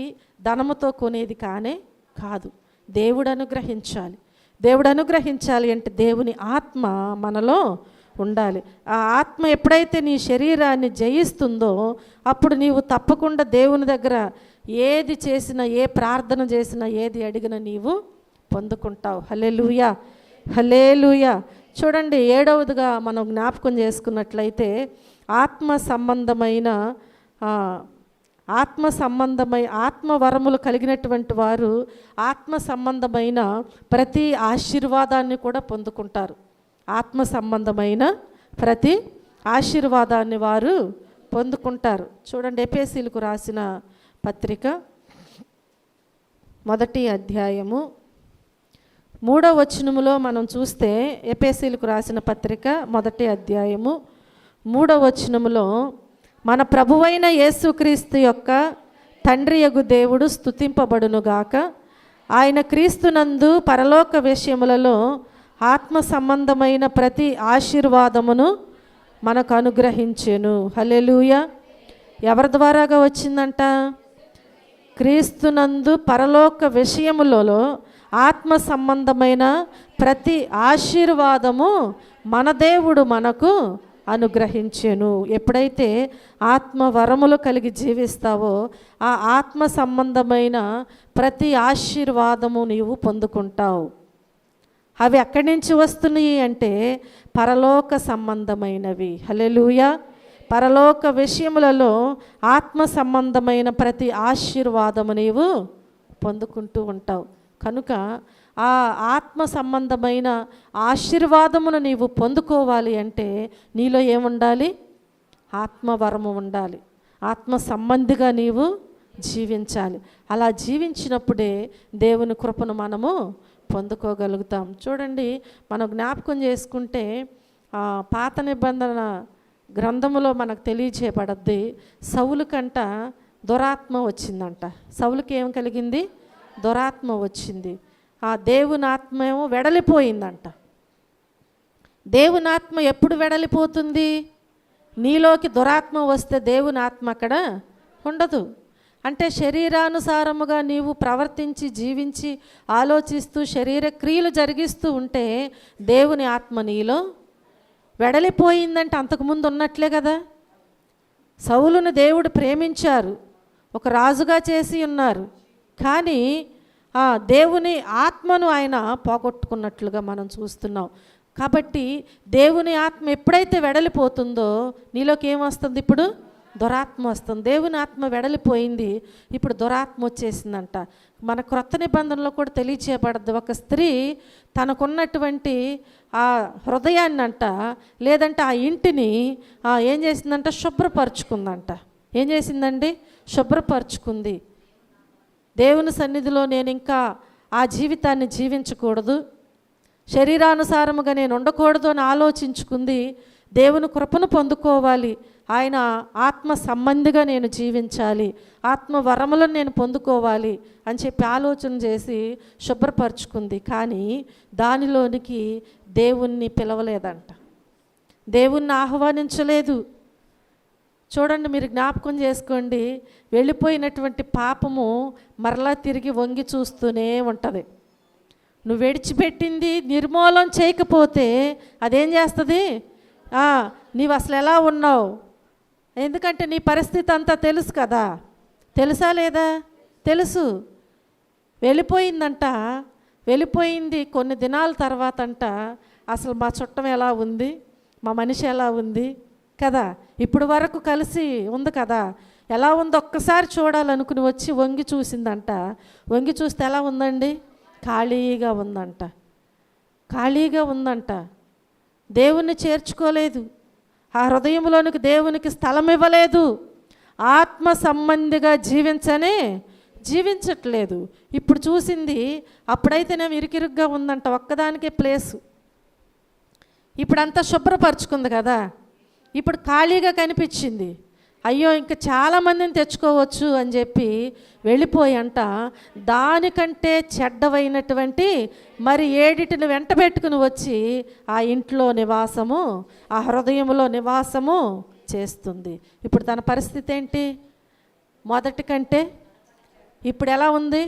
Speaker 1: ధనముతో కొనేది కానే కాదు. దేవుడు అనుగ్రహించాలి. దేవుడు అనుగ్రహించాలి అంటే దేవుని ఆత్మ మనలో ఉండాలి. ఆ ఆత్మ ఎప్పుడైతే నీ శరీరాన్ని జయిస్తుందో అప్పుడు నీవు తప్పకుండా దేవుని దగ్గర ఏది చేసినా, ఏ ప్రార్థన చేసినా, ఏది అడిగినా నీవు పొందుకుంటావు. హల్లెలూయా, హల్లెలూయా. చూడండి 7వదిగా మనం జ్ఞాపకం చేసుకున్నట్లయితే ఆత్మ వరములు కలిగినటువంటి వారు ఆత్మ సంబంధమైన ప్రతి ఆశీర్వాదాన్ని కూడా పొందుకుంటారు. ఆత్మ సంబంధమైన ప్రతి ఆశీర్వాదాన్ని వారు పొందుకుంటారు. చూడండి ఎఫెసీయులకు రాసిన పత్రిక 1వ అధ్యాయము 3వ వచనములో మనం చూస్తే, ఎఫెసీయులకు రాసిన పత్రిక 1వ అధ్యాయము 3వ వచనములో, మన ప్రభువైన యేసుక్రీస్తు యొక్క తండ్రియగు దేవుడు స్తుతింపబడునుగాక. ఆయన క్రీస్తునందు పరలోక విషయములలో ఆత్మ సంబంధమైన ప్రతి ఆశీర్వాదమును మనకు అనుగ్రహించెను. హల్లెలూయా. ఎవరి ద్వారాగా వచ్చిందంట? క్రీస్తునందు పరలోక విషయములలో ఆత్మ సంబంధమైన ప్రతి ఆశీర్వాదము మన దేవుడు మనకు అనుగ్రహించెను. ఎప్పుడైతే ఆత్మ వరములు కలిగి జీవిస్తావో ఆ ఆత్మ సంబంధమైన ప్రతి ఆశీర్వాదము నీవు పొందుకుంటావు. అవి ఎక్కడి నుంచి వస్తున్నాయి అంటే పరలోక సంబంధమైనవి. హల్లెలూయా. పరలోక విషయములలో ఆత్మ సంబంధమైన ప్రతి ఆశీర్వాదము నీవు పొందుకుంటూ ఉంటావు. కనుక ఆ ఆత్మ సంబంధమైన ఆశీర్వాదమును నీవు పొందుకోవాలి అంటే నీలో ఏముండాలి? ఆత్మవరము ఉండాలి. ఆత్మ సంబంధిగా నీవు జీవించాలి. అలా జీవించినప్పుడే దేవుని కృపను మనము పొందుకోగలుగుతాం. చూడండి, మనం జ్ఞాపకం చేసుకుంటే పాత నిబంధన గ్రంథములో మనకు తెలియచేయబడద్ది, సౌలు కంట దురాత్మ వచ్చిందంట. సౌలుకి ఏం కలిగింది? దురాత్మ వచ్చింది. ఆ దేవుని ఆత్మ ఏమో వెడలిపోయిందంట. దేవుని ఆత్మ ఎప్పుడు వెడలిపోతుంది? నీలోకి దురాత్మ వస్తే దేవుని ఆత్మ అక్కడ ఉండదు. అంటే శరీరానుసారముగా నీవు ప్రవర్తించి జీవించి ఆలోచిస్తూ శరీర క్రియలు జరిగిస్తూ ఉంటే దేవుని ఆత్మ నీలో వెడలిపోయిందంటే అంతకుముందు ఉన్నట్లే కదా. సౌలును దేవుడు ప్రేమించారు, ఒక రాజుగా చేసి ఉన్నారు, కానీ దేవుని ఆత్మను ఆయన పోగొట్టుకున్నట్లుగా మనం చూస్తున్నాం. కాబట్టి దేవుని ఆత్మ ఎప్పుడైతే వెడలిపోతుందో నీలోకి ఏమొస్తుంది? ఇప్పుడు దురాత్మ వస్తుంది. దేవుని ఆత్మ వెడలిపోయింది, ఇప్పుడు దురాత్మ వచ్చేసిందంట. మన క్రొత్త నిబంధనలో కూడా తెలియచేయబడద్దు. ఒక స్త్రీ తనకున్నటువంటి ఆ హృదయాన్ని అంట, లేదంటే ఆ ఇంటిని ఏం చేసిందంట, శుభ్రపరుచుకుందంట. ఏం చేసిందండి? శుభ్రపరుచుకుంది. దేవుని సన్నిధిలో నేను ఇంకా ఆ జీవితాన్ని జీవించకూడదు, శరీరానుసారముగా నేను ఉండకూడదు అని ఆలోచించుకుంది. దేవుని కృపను పొందుకోవాలి, ఆయన ఆత్మ సంబంధిగా నేను జీవించాలి, ఆత్మ వరములను నేను పొందుకోవాలి అని చెప్పి ఆలోచన చేసి శుభ్రపరుచుకుంది. కానీ దానిలోనికి దేవుణ్ణి పిలవలేదంట, దేవుణ్ణి ఆహ్వానించలేదు. చూడండి, మీరు జ్ఞాపకం చేసుకోండి, వెళ్ళిపోయినటువంటి పాపము మరలా తిరిగి వంగి చూస్తూనే ఉంటుంది. నువ్వు విడిచిపెట్టింది నిర్మూలన చేయకపోతే అదేం చేస్తుంది? నీవు అసలు ఎలా ఉన్నావు, ఎందుకంటే నీ పరిస్థితి అంతా తెలుసు కదా. తెలుసా లేదా? తెలుసు. వెళ్ళిపోయిందంట. వెళ్ళిపోయింది కొన్ని దినాల తర్వాత అంట, అసలు మా చుట్టం ఎలా ఉంది, మా మనిషి ఎలా ఉంది కదా, ఇప్పుడు వరకు కలిసి ఉంది కదా, ఎలా ఉందో ఒక్కసారి చూడాలనుకుని వచ్చి వంగి చూసిందంట. వంగి చూస్తే ఎలా ఉందండి? ఖాళీగా ఉందంట. ఖాళీగా ఉందంట. దేవుణ్ణి చేర్చుకోలేదు, ఆ హృదయంలోనికి దేవునికి స్థలం ఇవ్వలేదు, ఆత్మ సంబంధిగా జీవించట్లేదు. ఇప్పుడు చూసింది, అప్పుడైతేనేమో ఇరుకిరుగ్గా ఉందంట, ఒక్కదానికే ప్లేసు. ఇప్పుడంతా శుభ్రపరుచుకుంది కదా, ఇప్పుడు ఖాళీగా కనిపించింది. అయ్యో ఇంకా చాలామందిని తెచ్చుకోవచ్చు అని చెప్పి వెళ్ళిపోయంట. దానికంటే చెడ్డవైనటువంటి మరి 7 వెంట పెట్టుకుని వచ్చి ఆ ఇంట్లో నివాసము, ఆ హృదయంలో నివాసము చేస్తుంది. ఇప్పుడు తన పరిస్థితి ఏంటి? మొదటి కంటే ఇప్పుడు ఎలా ఉంది?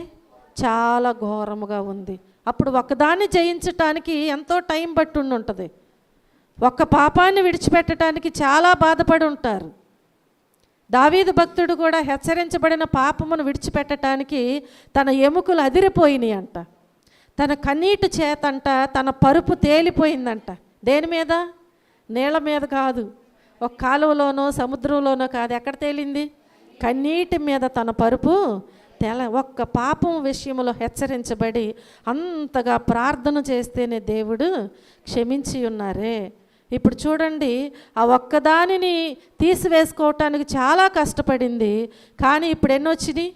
Speaker 1: చాలా ఘోరముగా ఉంది. అప్పుడు ఒకదాన్ని జయించటానికి ఎంతో టైం పట్టి ఉంటుంది, ఒక్క పాపాన్ని విడిచిపెట్టడానికి చాలా బాధపడి ఉంటారు. దావీదు భక్తుడు కూడా హెచ్చరించబడిన పాపమును విడిచిపెట్టడానికి తన ఎముకలు అదిరిపోయినాయి అంట. తన కన్నీటి చేతంట తన పరుపు తేలిపోయిందంట. దేని మీద? నీళ్ళ మీద కాదు, ఒక కాలువలోనో సముద్రంలోనో కాదు. ఎక్కడ తేలింది? కన్నీటి మీద తన పరుపు ఒక్క పాపం విషయంలో హెచ్చరించబడి అంతగా ప్రార్థన చేస్తేనే దేవుడు క్షమించి ఉన్నారే. ఇప్పుడు చూడండి, ఆ ఒక్కదానిని తీసివేసుకోవటానికి చాలా కష్టపడింది. కానీ ఇప్పుడు ఎన్ని వచ్చినాయి?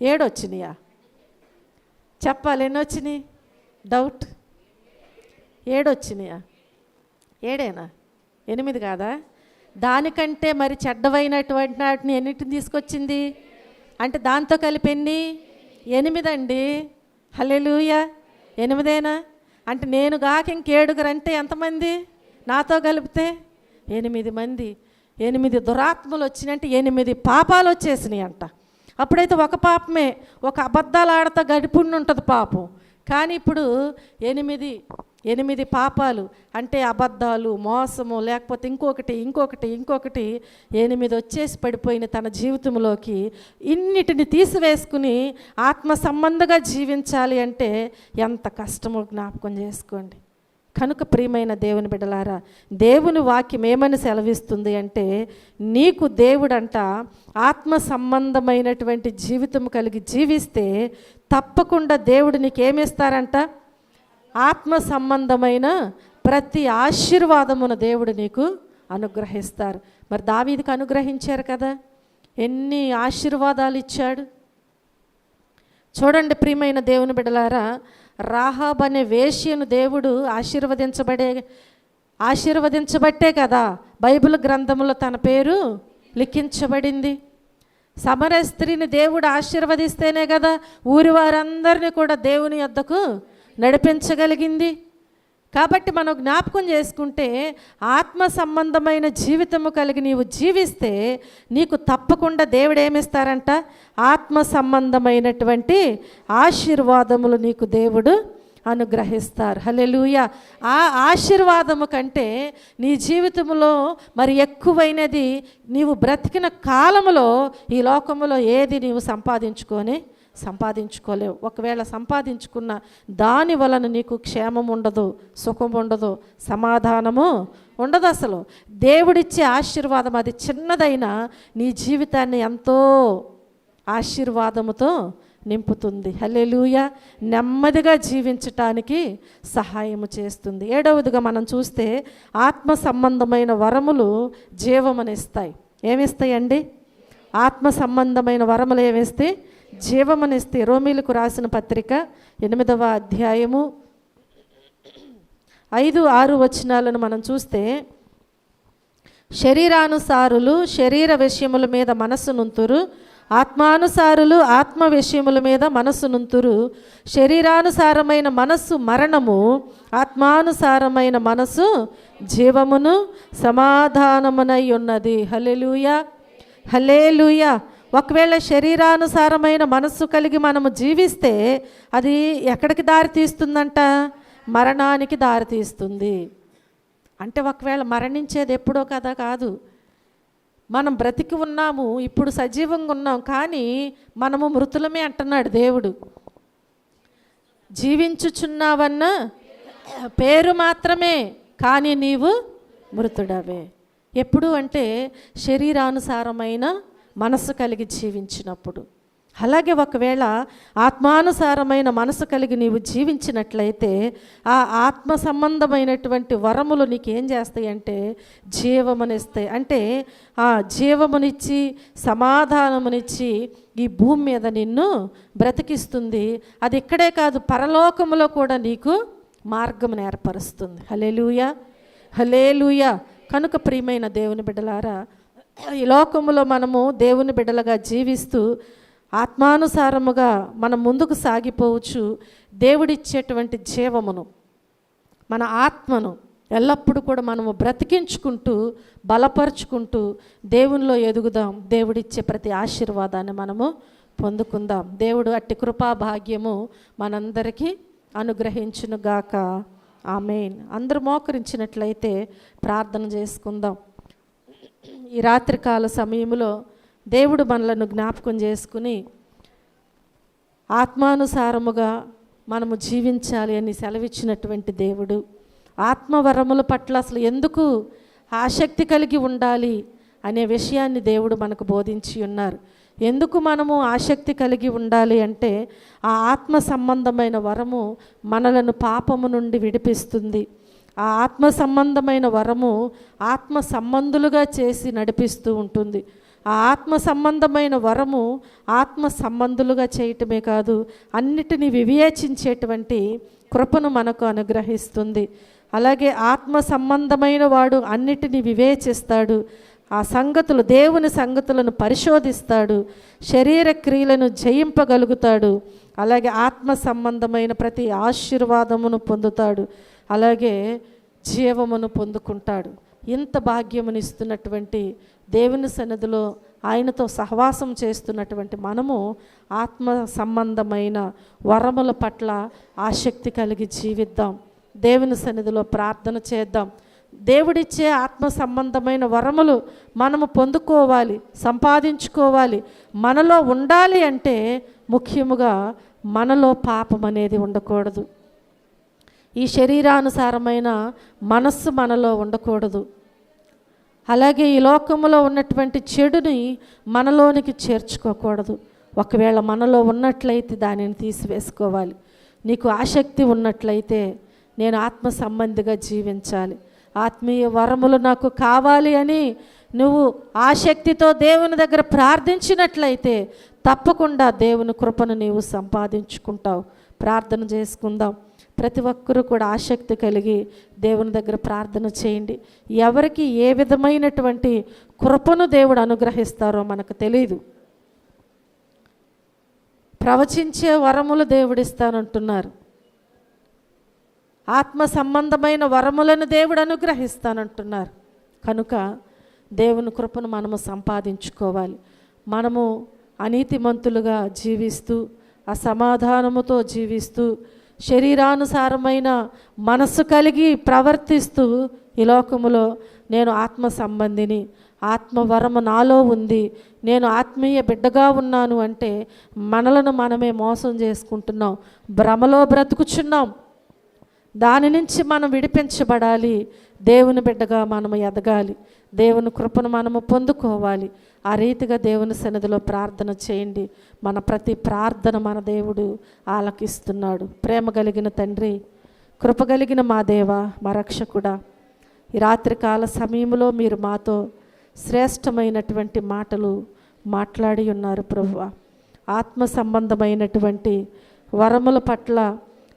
Speaker 1: 7 వచ్చినాయా? చెప్పాలి, ఎన్ని వచ్చినాయి? డౌట్. 7 వచ్చినాయా? 7ఏనా? 8 కాదా? దానికంటే మరి చెడ్డవైనటువంటి వాటిని ఎన్నిటిని తీసుకొచ్చింది అంటే దాంతో కలిపి ఎన్ని? 8 అండి. హల్లెలూయా. 8ఏనా? అంటే నేను కాక ఇంకేడుగురు అంటే ఎంతమంది? నాతో కలిపితే 8 మంది. 8 దురాత్మలు వచ్చినాయంటే 8 పాపాలు వచ్చేసినాయి అంట. అప్పుడైతే ఒక పాపమే, ఒక అబద్ధాలు ఆడతా గడిపుండి ఉంటుంది పాపం. కానీ ఇప్పుడు 8 పాపాలు అంటే అబద్ధాలు, మోసము, లేకపోతే ఇంకొకటి 8 వచ్చేసి పడిపోయిన తన జీవితంలోకి. ఇన్నిటిని తీసివేసుకుని ఆత్మ సంబంధంగా జీవించాలి అంటే ఎంత కష్టమో జ్ఞాపకం చేసుకోండి. కనుక ప్రియమైన దేవుని బిడ్డలారా, దేవుని వాక్యం ఏమని సెలవిస్తుంది అంటే, నీకు దేవుడంట ఆత్మ సంబంధమైనటువంటి జీవితం కలిగి జీవిస్తే తప్పకుండా దేవుడు నీకేమిస్తారంట? ఆత్మ సంబంధమైన ప్రతి ఆశీర్వాదమును దేవుడు నీకు అనుగ్రహిస్తారు. మరి దావీదుకు అనుగ్రహించారు కదా, ఎన్ని ఆశీర్వాదాలు ఇచ్చాడు చూడండి. ప్రియమైన దేవుని బిడ్డలారా, రాహాబ్ అనే వేశ్యను దేవుడు ఆశీర్వదించబట్టే కదా బైబిల్ గ్రంథంలో తన పేరు లిఖించబడింది. సమర స్త్రీని దేవుడు ఆశీర్వదిస్తేనే కదా ఊరి వారందరినీ కూడా దేవుని యొద్దకు నడిపించగలిగింది. కాబట్టి మనం జ్ఞాపకం చేసుకుంటే ఆత్మ సంబంధమైన జీవితము కలిగి నీవు జీవిస్తే నీకు తప్పకుండా దేవుడు ఏమిస్తారంట? ఆత్మ సంబంధమైనటువంటి ఆశీర్వాదములు నీకు దేవుడు అనుగ్రహిస్తారు. హల్లెలూయా. ఆ ఆశీర్వాదము కంటే నీ జీవితంలో మరి ఎక్కువైనది నీవు బ్రతికిన కాలములో ఈ లోకములో ఏది నీవు సంపాదించుకోలేవు. ఒకవేళ సంపాదించుకున్న దాని వలన నీకు క్షేమం ఉండదు, సుఖం ఉండదు, సమాధానము ఉండదు అసలు. దేవుడిచ్చే ఆశీర్వాదం అది చిన్నదైనా నీ జీవితాన్ని ఎంతో ఆశీర్వాదముతో నింపుతుంది. హల్లెలూయా. నెమ్మదిగా జీవించటానికి సహాయము చేస్తుంది. 7వదిగా మనం చూస్తే ఆత్మ సంబంధమైన వరములు జీవమనిస్తాయి. ఏమిస్తాయండి? ఆత్మ సంబంధమైన వరములు ఏమిస్తాయి? జీవమనిస్తాయి. రోమీలకు రాసిన పత్రిక 8వ అధ్యాయము 5-6 వచనాలను మనం చూస్తే, శరీరానుసారులు శరీర విషయముల మీద మనస్సునుంతురు, ఆత్మానుసారులు ఆత్మ విషయముల మీద మనస్సునుంతురు. శరీరానుసారమైన మనస్సు మరణము, ఆత్మానుసారమైన మనస్సు జీవమును సమాధానమునై ఉన్నది. హల్లెలూయా, హల్లెలూయా. ఒకవేళ శరీరానుసారమైన మనస్సు కలిగి మనము జీవిస్తే అది ఎక్కడికి దారి తీస్తుందంట? మరణానికి దారి తీస్తుంది. అంటే ఒకవేళ మరణించేది ఎప్పుడో కదా కాదు. మనం బ్రతికి ఉన్నాము, ఇప్పుడు సజీవంగా ఉన్నాం, కానీ మనము మృతులమే అంటున్నాడు దేవుడు. జీవించుచున్నావన్న పేరు మాత్రమే, కానీ నీవు మృతుడవే. ఎప్పుడు అంటే శరీరానుసారమైన మనసు కలిగి జీవించినప్పుడు. అలాగే ఒకవేళ ఆత్మానుసారమైన మనసు కలిగి నీవు జీవించినట్లయితే ఆ ఆత్మ సంబంధమైనటువంటి వరములు నీకేం చేస్తాయంటే జీవమునిస్తాయి. అంటే ఆ జీవమునిచ్చి సమాధానమునిచ్చి ఈ భూమి మీద నిన్ను బ్రతికిస్తుంది. అది ఇక్కడే కాదు, పరలోకములో కూడా నీకు మార్గమును ఏర్పరుస్తుంది. హల్లెలూయా, హల్లెలూయా. కనుక ప్రియమైన దేవుని బిడ్డలారా, ఈ లోకములో మనము దేవుని బిడ్డలుగా జీవిస్తూ ఆత్మానుసారముగా మనం ముందుకు సాగిపోవచ్చు. దేవుడిచ్చేటువంటి జీవమును, మన ఆత్మను ఎల్లప్పుడూ కూడా మనము బ్రతికించుకుంటూ బలపరుచుకుంటూ దేవునిలో ఎదుగుదాం. దేవుడిచ్చే ప్రతి ఆశీర్వాదాన్ని మనము పొందుకుందాం. దేవుడు అట్టి కృపా భాగ్యము మనందరికీ అనుగ్రహించునుగాక. ఆమేన్. అందరూ మోకరించినట్లయితే ప్రార్థన చేసుకుందాం. ఈ రాత్రికాల సమయంలో దేవుడు మనలను జ్ఞాపకం చేసుకుని ఆత్మానుసారముగా మనము జీవించాలి అని సెలవిచ్చినటువంటి దేవుడు ఆత్మవరముల పట్ల అసలు ఎందుకు ఆసక్తి కలిగి ఉండాలి అనే విషయాన్ని దేవుడు మనకు బోధించి ఉన్నారు. ఎందుకు మనము ఆసక్తి కలిగి ఉండాలి అంటే ఆ ఆత్మ సంబంధమైన వరము మనలను పాపము నుండి విడిపిస్తుంది. ఆ ఆత్మ సంబంధమైన వరము ఆత్మ సంబంధులుగా చేసి నడిపిస్తూ ఉంటుంది. ఆ ఆత్మ సంబంధమైన వరము ఆత్మ సంబంధులుగా చేయటమే కాదు, అన్నిటినీ వివేచించేటువంటి కృపను మనకు అనుగ్రహిస్తుంది. అలాగే ఆత్మ సంబంధమైన వాడు అన్నిటినీ వివేచిస్తాడు. ఆ సంగతులు, దేవుని సంగతులను పరిశోధిస్తాడు. శరీర క్రియలను జయింపగలుగుతాడు. అలాగే ఆత్మ సంబంధమైన ప్రతి ఆశీర్వాదమును పొందుతాడు. అలాగే జీవమును పొందుకుంటాడు. ఇంత భాగ్యమునిస్తున్నటువంటి దేవుని సన్నిధిలో ఆయనతో సహవాసం చేస్తున్నటువంటి మనము ఆత్మ సంబంధమైన వరముల పట్ల ఆసక్తి కలిగి జీవిద్దాం. దేవుని సన్నిధిలో ప్రార్థన చేద్దాం. దేవుడిచ్చే ఆత్మ సంబంధమైన వరములు మనము పొందుకోవాలి, సంపాదించుకోవాలి. మనలో ఉండాలి అంటే ముఖ్యముగా మనలో పాపం అనేది ఉండకూడదు. ఈ శరీరానుసారమైన మనస్సు మనలో ఉండకూడదు. అలాగే ఈ లోకములో ఉన్నటువంటి చెడుని మనలోనికి చేర్చుకోకూడదు. ఒకవేళ మనలో ఉన్నట్లయితే దానిని తీసివేసుకోవాలి. నీకు ఆసక్తి ఉన్నట్లయితే నేను ఆత్మ సంబంధిగా జీవించాలి, ఆత్మీయ వరములు నాకు కావాలి అని నువ్వు ఆసక్తితో దేవుని దగ్గర ప్రార్థించినట్లయితే తప్పకుండా దేవుని కృపను నీవు సంపాదించుకుంటావు. ప్రార్థన చేసుకుందాం. ప్రతి ఒక్కరూ కూడా ఆసక్తి కలిగి దేవుని దగ్గర ప్రార్థన చేయండి. ఎవరికి ఏ విధమైనటువంటి కృపను దేవుడు అనుగ్రహిస్తారో మనకు తెలియదు. ప్రవచించే వరములు దేవుడిస్తానంటున్నారు. ఆత్మ సంబంధమైన వరములను దేవుడు అనుగ్రహిస్తానంటున్నారు. కనుక దేవుని కృపను మనము సంపాదించుకోవాలి. మనము అనీతిమంతులుగా జీవిస్తూ అసమాధానముతో జీవిస్తూ శరీరానుసారమైన మనస్సు కలిగి ప్రవర్తిస్తూ ఈ లోకములో నేను ఆత్మ సంబంధిని, ఆత్మవరము నాలో ఉంది, నేను ఆత్మీయ బిడ్డగా ఉన్నాను అంటే మనలను మనమే మోసం చేసుకుంటున్నాం, భ్రమలో బ్రతుకుచున్నాం. దాని నుంచి మనం విడిపించబడాలి. దేవుని బిడ్డగా మనము ఎదగాలి. దేవుని కృపను మనము పొందుకోవాలి. ఆ రీతిగా దేవుని సన్నిధిలో ప్రార్థన చేయండి. మన ప్రతి ప్రార్థన మన దేవుడు ఆలకిస్తున్నాడు. ప్రేమ కలిగిన తండ్రి, కృప కలిగిన మా దేవ, మా రక్షకుడా, ఈ రాత్రికాల సమయంలో మీరు మాతో శ్రేష్టమైనటువంటి మాటలు మాట్లాడి ఉన్నారు ప్రభువా. ఆత్మ సంబంధమైనటువంటి వరముల పట్ల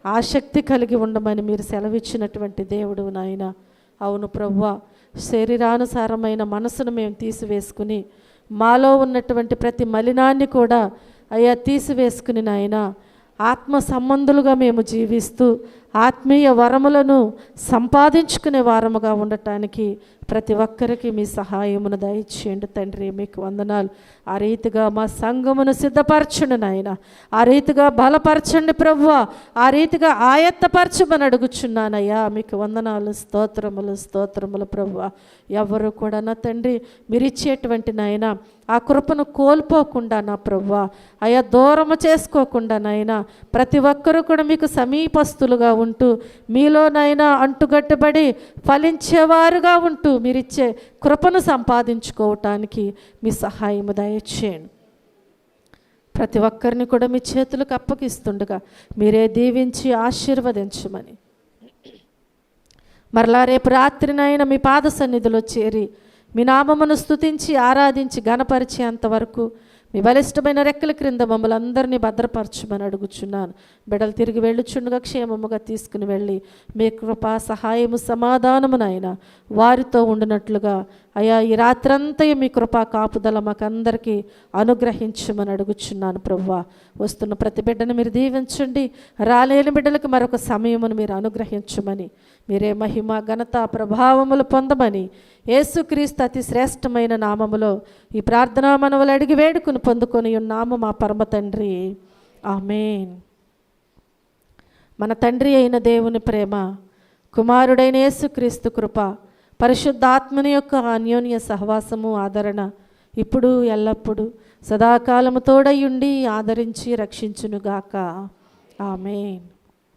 Speaker 1: ఆసక్తి కలిగి ఉండమని మీరు సెలవిచ్చినటువంటి దేవుడు నాయన. అవును ప్రభువా, శరీరానుసారమైన మనసును మేము తీసివేసుకుని మాలో ఉన్నటువంటి ప్రతి మలినాన్ని కూడా అయ్యా తీసివేసుకుని నాయన, ఆత్మ సంబంధులుగా మేము జీవిస్తూ ఆత్మీయ వరములను సంపాదించుకునే వారముగా ఉండటానికి ప్రతి ఒక్కరికి మీ సహాయమును దయచేయండి తండ్రి. మీకు వందనాలు. ఆ రీతిగా మా సంఘమును సిద్ధపరచండి నాయన. ఆ రీతిగా బలపరచండి ప్రభువా. ఆ రీతిగా ఆయత్తపరచమని అడుగుచున్నానయ్యా. మీకు వందనాలు, స్తోత్రములు, స్తోత్రములు ప్రభువా. ఎవరు కూడా నా తండ్రి మీరు ఇచ్చేటువంటి నాయన ఆ కృపను కోల్పోకుండా నా ప్రభువా, అయ్యా దూరము చేసుకోకుండా నాయన ప్రతి ఒక్కరూ కూడా మీకు సమీపస్తులుగా ఉంటూ మీలోనైనా అంటుగట్టుబడి ఫలించేవారుగా ఉంటూ మీరిచ్చే కృపను సంపాదించుకోవటానికి మీ సహాయము దయచేయండి. ప్రతి ఒక్కరిని కూడా మీ చేతులకు అప్పగిస్తుండగా మీరే దీవించి ఆశీర్వదించమని, మరలా రేపు రాత్రినైనా మీ పాద సన్నిధిలో చేరి మీ నామమును స్తుతించి ఆరాధించి గణపరిచేంతవరకు మీ బలిష్టమైన రెక్కల క్రింద మమ్మల్ని అందరినీ భద్రపరచమని అడుగుచున్నాను. బిడ్డలు తిరిగి వెళ్ళుచుండగా క్షేమముగా తీసుకుని వెళ్ళి మీ కృపా సహాయము సమాధానమునైనా వారితో ఉండినట్లుగా అయ్యా ఈ రాత్రంతా మీ కృపా కాపుదల మాకందరికీ అనుగ్రహించమని అడుగుచున్నాను ప్రభువా. వస్తున్న ప్రతి బిడ్డను మీరు దీవించండి. రాలేని బిడ్డలకు మరొక సమయమును మీరు అనుగ్రహించమని, మీరే మహిమ ఘనత ప్రభావములు పొందమని యేసుక్రీస్తు అతి శ్రేష్టమైన నామములో ఈ ప్రార్థనా మనవులు అడిగి వేడుకుని పొందుకొని ఉన్నాము మా పరమ తండ్రి. ఆమేన్. మన తండ్రి అయిన దేవుని ప్రేమ, కుమారుడైన యేసుక్రీస్తు కృప, పరిశుద్ధాత్మని యొక్క అన్యోన్య సహవాసము ఆదరణ ఇప్పుడు ఎల్లప్పుడూ సదాకాలము తోడయుండి ఆదరించి రక్షించునుగాక. ఆమేన్.